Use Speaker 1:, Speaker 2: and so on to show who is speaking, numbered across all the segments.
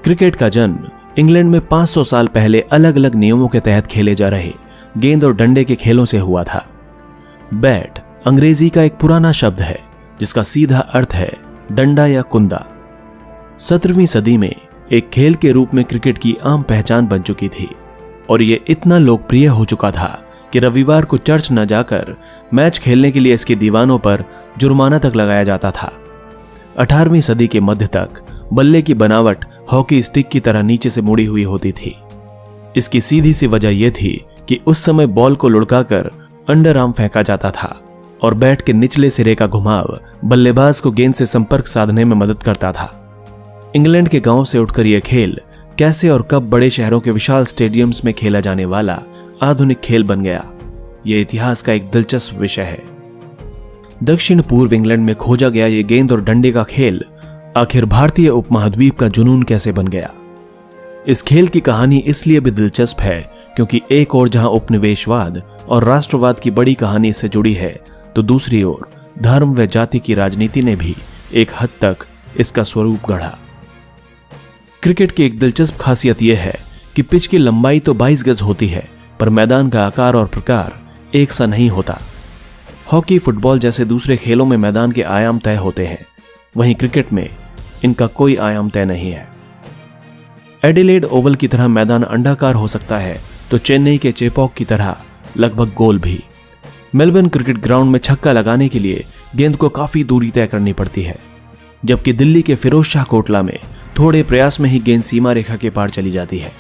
Speaker 1: Cricket का जन्म England में 500 साल पहले अलग अलग नियमों के तहत खेले जा रहे गेंद और डंडे के खेलों से हुआ था। बैट अंग्रेजी का एक पुराना शब्द है जिसका सीधा अर्थ है डंडा या कुंदा। 17वीं सदी में एक खेल के रूप में क्रिकेट की आम पहचान बन चुकी थी और यह इतना लोकप्रिय हो चुका था कि रविवार को चर्च न जाकर मैच खेलने के लिए इसके दीवानों पर जुर्माना तक लगाया जाता था। 18वीं सदी के मध्य तक बल्ले की बनावट हॉकी स्टिक की तरह नीचे से मुड़ी हुई होती थी। इसकी सीधी सी वजह यह थी कि उस समय बॉल को लुढ़काकर अंडर आर्म फेंका जाता था और बैट के निचले सिरे का घुमाव बल्लेबाज को गेंद से संपर्क साधने में मदद करता था। इंग्लैंड के गांव से उठकर यह खेल कैसे और कब बड़े शहरों के विशाल स्टेडियम्स में खेला जाने वाला आधुनिक खेल बन गया, यह इतिहास का एक दिलचस्प विषय है। दक्षिण पूर्व इंग्लैंड में खोजा गया यह गेंद और डंडे का खेल आखिर भारतीय उपमहाद्वीप का जुनून कैसे बन गया। इस खेल की कहानी इसलिए भी दिलचस्प है क्योंकि एक ओर जहां उपनिवेशवाद और राष्ट्रवाद की बड़ी कहानी इससे जुड़ी है, तो दूसरी ओर धर्म व जाति की राजनीति ने भी एक हद तक इसका स्वरूप गढ़ा। क्रिकेट की एक दिलचस्प खासियत यह है कि पिच की लंबाई तो 22 गज होती है, पर मैदान का आकार और प्रकार एक सा नहीं होता। हॉकी, फुटबॉल जैसे दूसरे खेलों में मैदान के आयाम तय होते हैं, वहीं क्रिकेट में इनका कोई आयाम तय नहीं है। एडिलेड ओवल की तरह मैदान अंडाकार हो सकता है तो चेन्नई के चेपॉक की तरह लगभग गोल भी। मेलबर्न क्रिकेट ग्राउंड में छक्का लगाने के लिए गेंद को काफी दूरी तय करनी पड़ती है, जबकि दिल्ली के फिरोज शाह कोटला में थोड़े प्रयास में ही गेंद सीमा रेखा के पार चली जाती है।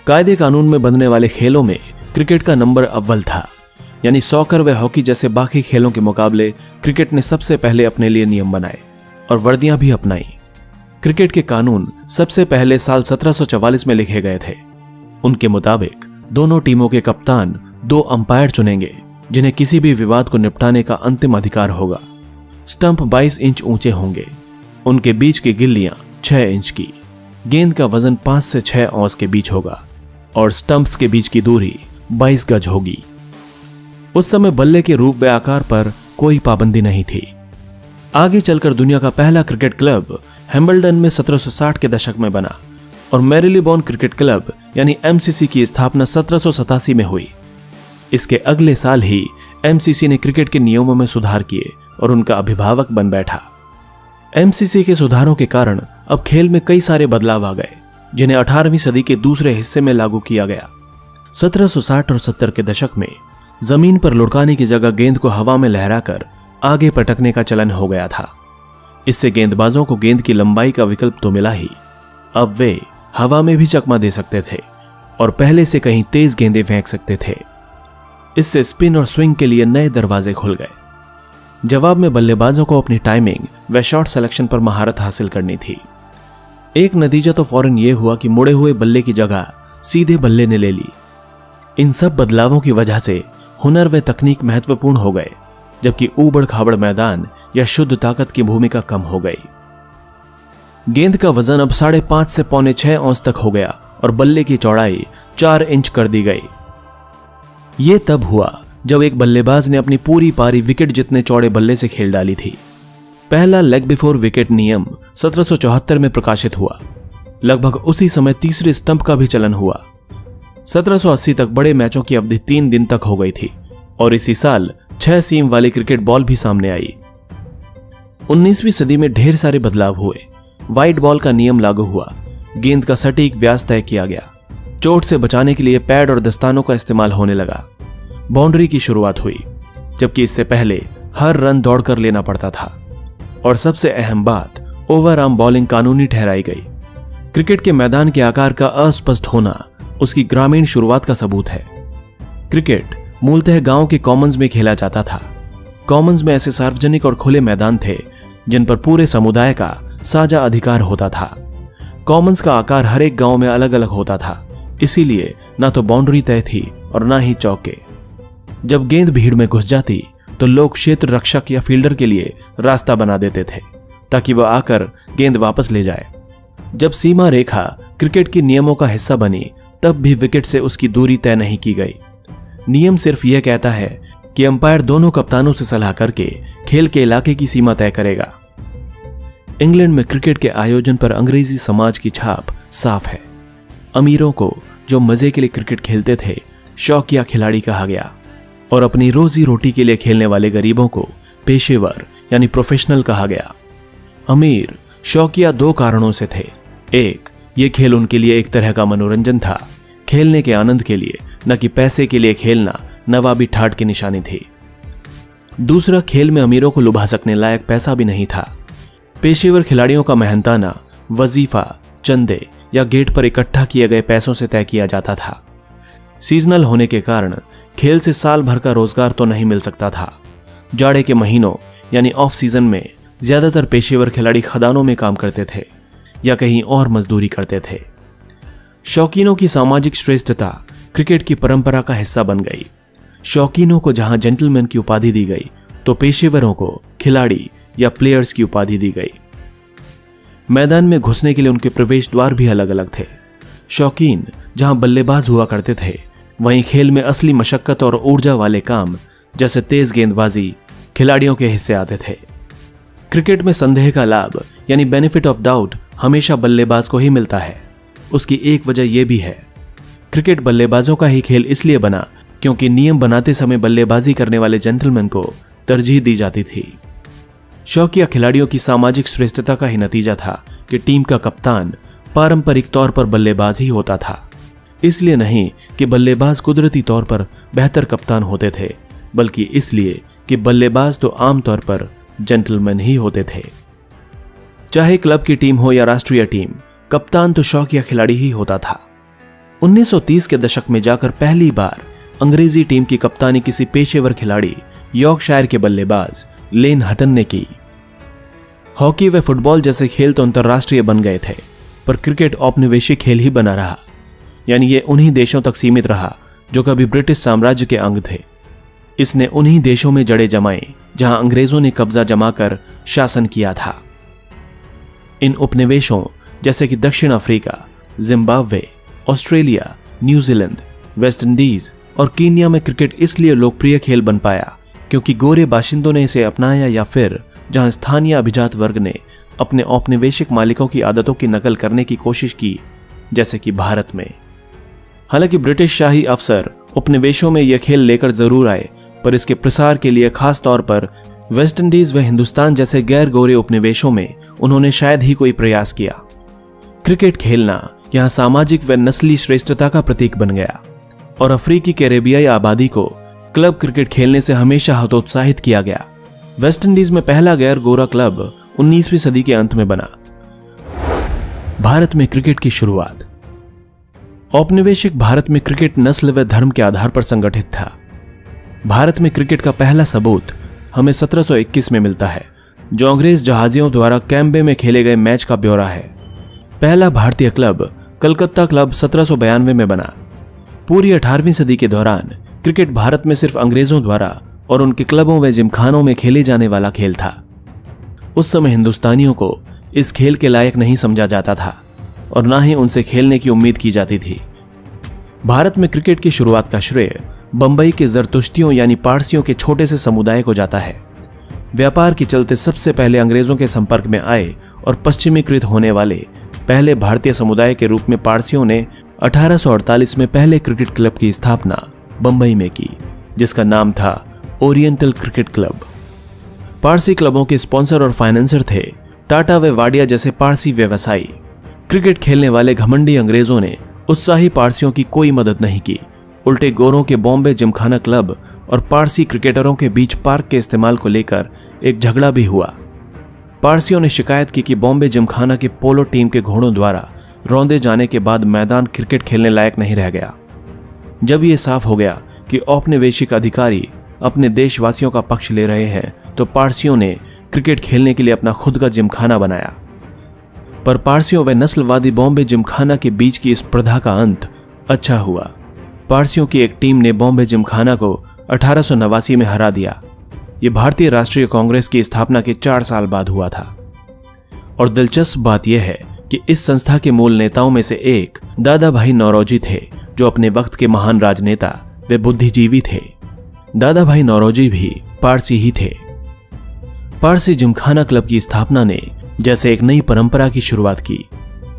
Speaker 1: कायदे कानून में बंधने वाले खेलों में क्रिकेट का नंबर अव्वल था, यानी सॉकर व हॉकी जैसे बाकी खेलों के मुकाबले क्रिकेट ने सबसे पहले अपने लिए नियम बनाए और वर्दियां भी अपनाई। क्रिकेट के कानून सबसे पहले साल 1744 में लिखे गए थे। उनके मुताबिक दोनों टीमों के कप्तान 2 अंपायर चुनेंगे जिन्हें किसी भी विवाद को निपटाने का अंतिम अधिकार होगा। स्टंप 22 इंच ऊंचे होंगे, उनके बीच की गिल्लियां 6 इंच की, गेंद का वजन 5 से 6 औंस के बीच होगा और स्टंप्स के बीच की दूरी 22 गज होगी। उस समय बल्ले के रूप व आकार पर कोई पाबंदी नहीं थी। आगे चलकर दुनिया का पहला क्रिकेट क्लब हैम्बल्डन में 1760 के दशक में बना और मैरीलीबोन क्रिकेट क्लब यानी एमसीसी की स्थापना 1787 में हुई। इसके अगले साल ही एमसीसी ने क्रिकेट के नियमों में सुधार किए और उनका अभिभावक बन बैठा। एमसीसी के सुधारों के कारण अब खेल में कई सारे बदलाव आ गए, जिन्हें 18वीं सदी के दूसरे हिस्से में लागू किया गया। 1760 और 70 के दशक में जमीन पर लुढ़काने की जगह गेंद को हवा में लहराकर आगे पटकने का चलन हो गया था। इससे गेंदबाजों को गेंद की लंबाई का विकल्प तो मिला ही, अब वे हवा में भी चकमा दे सकते थे और पहले से कहीं तेज गेंदें फेंक सकते थे। इससे स्पिन और स्विंग के लिए नए दरवाजे खुल गए। जवाब में बल्लेबाजों को अपनी टाइमिंग व शॉट सिलेक्शन पर महारत हासिल करनी थी। एक नतीजा तो फौरन यह हुआ कि मुड़े हुए बल्ले की जगह सीधे बल्ले ने ले ली। इन सब बदलावों की वजह से हुनर व तकनीक महत्वपूर्ण हो गए, जबकि ऊबड़ खाबड़ मैदान या शुद्ध ताकत की भूमिका कम हो गई। गेंद का वजन अब 5.5 से 6.25 औंस तक हो गया और बल्ले की चौड़ाई 4 इंच कर दी गई। यह तब हुआ जब एक बल्लेबाज ने अपनी पूरी पारी विकेट जितने चौड़े बल्ले से खेल डाली थी। पहला लेग बिफोर विकेट नियम 1774 में प्रकाशित हुआ। लगभग उसी समय तीसरे स्टंप का भी चलन हुआ। 1780 तक बड़े मैचों की अवधि 3 दिन तक हो गई थी और इसी साल 6 सीम वाली क्रिकेट बॉल भी सामने आई। 19वीं सदी में ढेर सारे बदलाव हुए। वाइड बॉल का नियम लागू हुआ, गेंद का सटीक व्यास तय किया गया, चोट से बचाने के लिए पैड और दस्तानों का इस्तेमाल होने लगा। बाउंड्री की शुरुआत हुई, जबकि इससे पहले हर रन दौड़कर लेना पड़ता था। और सबसे अहम बात, ओवर आर्म बॉलिंग कानूनी ठहराई गई। क्रिकेट के मैदान के आकार का अस्पष्ट होना उसकी ग्रामीण शुरुआत का सबूत है। क्रिकेट मूलतः गांव के कॉमन्स में खेला जाता था। कॉमन्स में ऐसे सार्वजनिक और खुले मैदान थे जिन पर पूरे समुदाय का साझा अधिकार होता था। कॉमन्स का आकार हर एक गांव में अलग अलग होता था, इसीलिए ना तो बाउंड्री तय थी और ना ही चौके। जब गेंद भीड़ में घुस जाती तो लोग क्षेत्र रक्षक या फील्डर के लिए रास्ता बना देते थे ताकि वह आकर गेंद वापस ले जाए। जब सीमा रेखा क्रिकेट के नियमों का हिस्सा बनी, तब भी विकेट से उसकी दूरी तय नहीं की गई। नियम सिर्फ यह कहता है कि अंपायर दोनों कप्तानों से सलाह करके खेल के इलाके की सीमा तय करेगा। इंग्लैंड में क्रिकेट के आयोजन पर अंग्रेजी समाज की छाप साफ है। अमीरों को जो मजे के लिए क्रिकेट खेलते थे शौकिया खिलाड़ी कहा गया, और अपनी रोजी रोटी के लिए खेलने वाले गरीबों को पेशेवर यानी प्रोफेशनल कहा गया। अमीर शौकिया दो कारणों से थे। एक, यह खेल उनके लिए एक तरह का मनोरंजन था, खेलने के आनंद के लिए, न कि पैसे के लिए खेलना नवाबी ठाट की निशानी थी। दूसरा, खेल में अमीरों को लुभा सकने लायक पैसा भी नहीं था। पेशेवर खिलाड़ियों का मेहनताना वजीफा, चंदे या गेट पर इकट्ठा किए गए पैसों से तय किया जाता था। सीजनल होने के कारण खेल से साल भर का रोजगार तो नहीं मिल सकता था। जाड़े के महीनों यानी ऑफ सीजन में ज्यादातर पेशेवर खिलाड़ी खदानों में काम करते थे या कहीं और मजदूरी करते थे। शौकीनों की सामाजिक श्रेष्ठता क्रिकेट की परंपरा का हिस्सा बन गई। शौकीनों को जहां जेंटलमैन की उपाधि दी गई तो पेशेवरों को खिलाड़ी या प्लेयर्स की उपाधि दी गई। मैदान में घुसने के लिए उनके प्रवेश द्वार भी अलग अलग थे। शौकीन जहां बल्लेबाज हुआ करते थे, वहीं खेल में असली मशक्कत और ऊर्जा वाले काम जैसे तेज गेंदबाजी खिलाड़ियों के हिस्से आते थे। क्रिकेट में संदेह का लाभ यानी बेनिफिट ऑफ डाउट हमेशा बल्लेबाज को ही मिलता है। उसकी एक वजह यह भी है, क्रिकेट बल्लेबाजों का ही खेल इसलिए बना क्योंकि नियम बनाते समय बल्लेबाजी करने वाले जेंटलमैन को तरजीह दी जाती थी। शौकिया खिलाड़ियों की सामाजिक श्रेष्ठता का ही नतीजा था कि टीम का कप्तान पारंपरिक तौर पर बल्लेबाज ही होता था। इसलिए नहीं कि बल्लेबाज कुदरती तौर पर बेहतर कप्तान होते थे, बल्कि इसलिए कि बल्लेबाज तो आमतौर पर जेंटलमैन ही होते थे। चाहे क्लब की टीम हो या राष्ट्रीय टीम, कप्तान तो शौकिया खिलाड़ी ही होता था। 1930 के दशक में जाकर पहली बार अंग्रेजी टीम की कप्तानी किसी पेशेवर खिलाड़ी यॉर्कशायर के बल्लेबाज लेन हटन ने की। हॉकी व फुटबॉल जैसे खेल तो अंतर्राष्ट्रीय बन गए थे, पर क्रिकेट औपनिवेशिक खेल ही बना रहा, यानी ये उन्हीं देशों तक सीमित रहा जो कभी ब्रिटिश साम्राज्य के अंग थे। इसने उन्हीं देशों में जड़ें जमाई जहां अंग्रेजों ने कब्जा जमाकर शासन किया था। इन उपनिवेशों जैसे कि दक्षिण Africa, Zimbabwe, Australia, New Zealand, West Indies और कीनिया में क्रिकेट इसलिए लोकप्रिय खेल बन पाया क्योंकि गोरे बाशिंदों ने इसे अपनाया, या फिर जहां स्थानीय अभिजात वर्ग ने अपने औपनिवेशिक मालिकों की आदतों की नकल करने की कोशिश की, जैसे कि भारत में। हालांकि ब्रिटिश शाही अफसर उपनिवेशों में यह खेल लेकर जरूर आए, पर इसके प्रसार के लिए खास तौर पर वेस्ट इंडीज व हिंदुस्तान जैसे गैर गोरे उपनिवेशों में उन्होंने शायद ही कोई प्रयास किया। क्रिकेट खेलना यहां सामाजिक व नस्ली श्रेष्ठता का प्रतीक बन गया और अफ्रीकी कैरेबियाई आबादी को क्लब क्रिकेट खेलने से हमेशा हतोत्साहित किया गया। वेस्ट इंडीज में पहला गैर गोरा क्लब 19वीं सदी के अंत में बना। भारत में क्रिकेट की शुरुआत। औपनिवेशिक भारत में क्रिकेट नस्ल व धर्म के आधार पर संगठित था। भारत में क्रिकेट का पहला सबूत हमें 1721 में मिलता है, जो अंग्रेज जहाजियों द्वारा कैम्बे में खेले गए मैच का ब्यौरा है। पहला भारतीय क्लब कलकत्ता क्लब 1792 में बना। पूरी 18वीं सदी के दौरान क्रिकेट भारत में सिर्फ अंग्रेजों द्वारा और उनके क्लबों व जिमखानों में खेले जाने वाला खेल था। उस समय हिंदुस्तानियों को इस खेल के लायक नहीं समझा जाता था और ना ही उनसे खेलने की उम्मीद की जाती थी। भारत में क्रिकेट की शुरुआत का श्रेय बंबई के जरतुश्तियों यानी पारसियों के छोटे से समुदाय को जाता है। व्यापार के चलते सबसे पहले अंग्रेजों के संपर्क में आए और पश्चिमीकृत होने वाले पहले भारतीय समुदाय के रूप में पारसियों ने 1848 में पहले क्रिकेट क्लब की स्थापना बंबई में की, जिसका नाम था ओरिएंटल क्रिकेट क्लब। पारसी क्लबों के स्पॉन्सर और फाइनेंसर थे टाटा व वाडिया जैसे पारसी व्यवसायी। क्रिकेट खेलने वाले घमंडी अंग्रेजों ने उत्साही पारसियों की कोई मदद नहीं की। उल्टे गोरों के बॉम्बे जिमखाना क्लब और पारसी क्रिकेटरों के बीच पार्क के इस्तेमाल को लेकर एक झगड़ा भी हुआ। पारसियों ने शिकायत की कि बॉम्बे जिमखाना की पोलो टीम के घोड़ों द्वारा रौंदे जाने के बाद मैदान क्रिकेट खेलने लायक नहीं रह गया। जब यह साफ हो गया कि औपनिवेशिक अधिकारी अपने देशवासियों का पक्ष ले रहे हैं, तो पारसियों ने क्रिकेट खेलने के लिए अपना खुद का जिमखाना बनाया। पर पारसियों व नस्लवादी बॉम्बे जिमखाना के बीच की इस स्पर्धा का अंत अच्छा हुआ। पारसियों की एक टीम ने बॉम्बे जिमखाना को 1889 में हरा दिया। यह भारतीय राष्ट्रीय कांग्रेस की स्थापना के 4 साल बाद हुआ था। और दिलचस्प बात यह है कि इस संस्था के मूल नेताओं में से एक दादा भाई नौरोजी थे, जो अपने वक्त के महान राजनेता व बुद्धिजीवी थे। दादा भाई नौरोजी भी पारसी ही थे। पारसी जिमखाना क्लब की स्थापना ने जैसे एक नई परंपरा की शुरुआत की।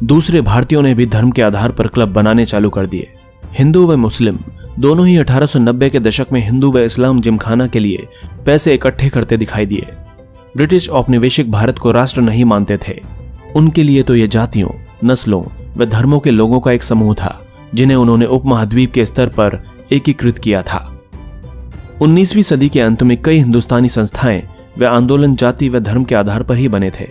Speaker 1: दूसरे भारतीयों ने भी धर्म के आधार पर क्लब बनाने चालू कर दिए। हिंदू व मुस्लिम दोनों ही 1890 के दशक में हिंदू व इस्लाम जिमखाना के लिए पैसे इकट्ठे करते दिखाई दिए। ब्रिटिश औपनिवेशिक भारत को राष्ट्र नहीं मानते थे। उनके लिए तो ये जातियों, नस्लों व धर्मों के लोगों का एक समूह था जिन्हें उन्होंने उपमहाद्वीप के स्तर पर एकीकृत किया था। 19वीं सदी के अंत में कई हिंदुस्तानी संस्थाएं व आंदोलन जाति व धर्म के आधार पर ही बने थे।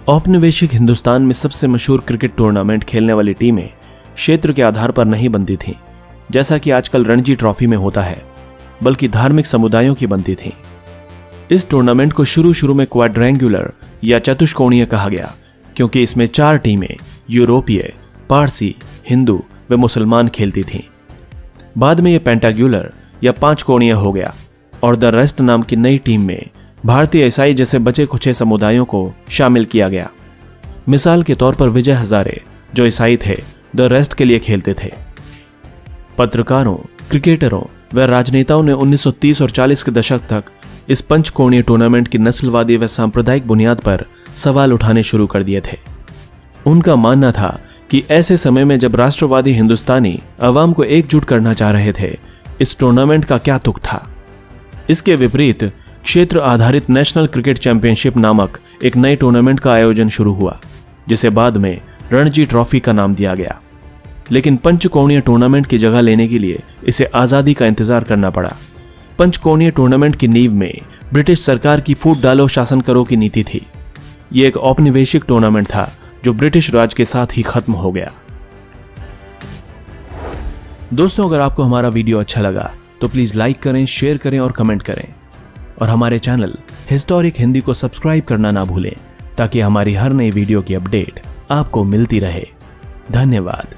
Speaker 1: औपनिवेशिक हिंदुस्तान में सबसे मशहूर क्रिकेट टूर्नामेंट खेलने वाली टीमें क्षेत्र के आधार पर नहीं बनती थीं, जैसा कि आजकल रणजी ट्रॉफी में होता है, बल्कि धार्मिक समुदायों की बनती थीं। इस टूर्नामेंट को शुरू में क्वाड्रेंगुलर या चतुष्कोणीय कहा गया, क्योंकि इसमें 4 टीमें यूरोपीय, पारसी, हिंदू व मुसलमान खेलती थीं। बाद में यह पेंटाग्युलर या 5 कोणीय हो गया और द रेस्ट नाम की नई टीम में भारतीय ईसाई जैसे बचे खुचे समुदायों को शामिल किया गया। मिसाल के तौर पर विजय हजारे जो ईसाई थे, द रेस्ट के लिए खेलते थे। पत्रकारों, क्रिकेटरों व राजनेताओं ने 1930 और 40 के दशक तक इस पंचकोणीय टूर्नामेंट की नस्लवादी व सांप्रदायिक बुनियाद पर सवाल उठाने शुरू कर दिए थे। उनका मानना था कि ऐसे समय में जब राष्ट्रवादी हिंदुस्तानी अवाम को एकजुट करना चाह रहे थे, इस टूर्नामेंट का क्या तुक था। इसके विपरीत क्षेत्र आधारित नेशनल क्रिकेट चैंपियनशिप नामक एक नए टूर्नामेंट का आयोजन शुरू हुआ, जिसे बाद में रणजी ट्रॉफी का नाम दिया गया। लेकिन पंचकोणीय टूर्नामेंट की जगह लेने के लिए इसे आजादी का इंतजार करना पड़ा। पंचकोणीय टूर्नामेंट की नींव में ब्रिटिश सरकार की फूट डालो शासन करो की नीति थी। यह एक औपनिवेशिक टूर्नामेंट था जो ब्रिटिश राज के साथ ही खत्म हो गया। दोस्तों, अगर आपको हमारा वीडियो अच्छा लगा तो प्लीज लाइक करें, शेयर करें और कमेंट करें, और हमारे चैनल हिस्टोरिक हिंदी को सब्सक्राइब करना ना भूलें ताकि हमारी हर नई वीडियो की अपडेट आपको मिलती रहे। धन्यवाद।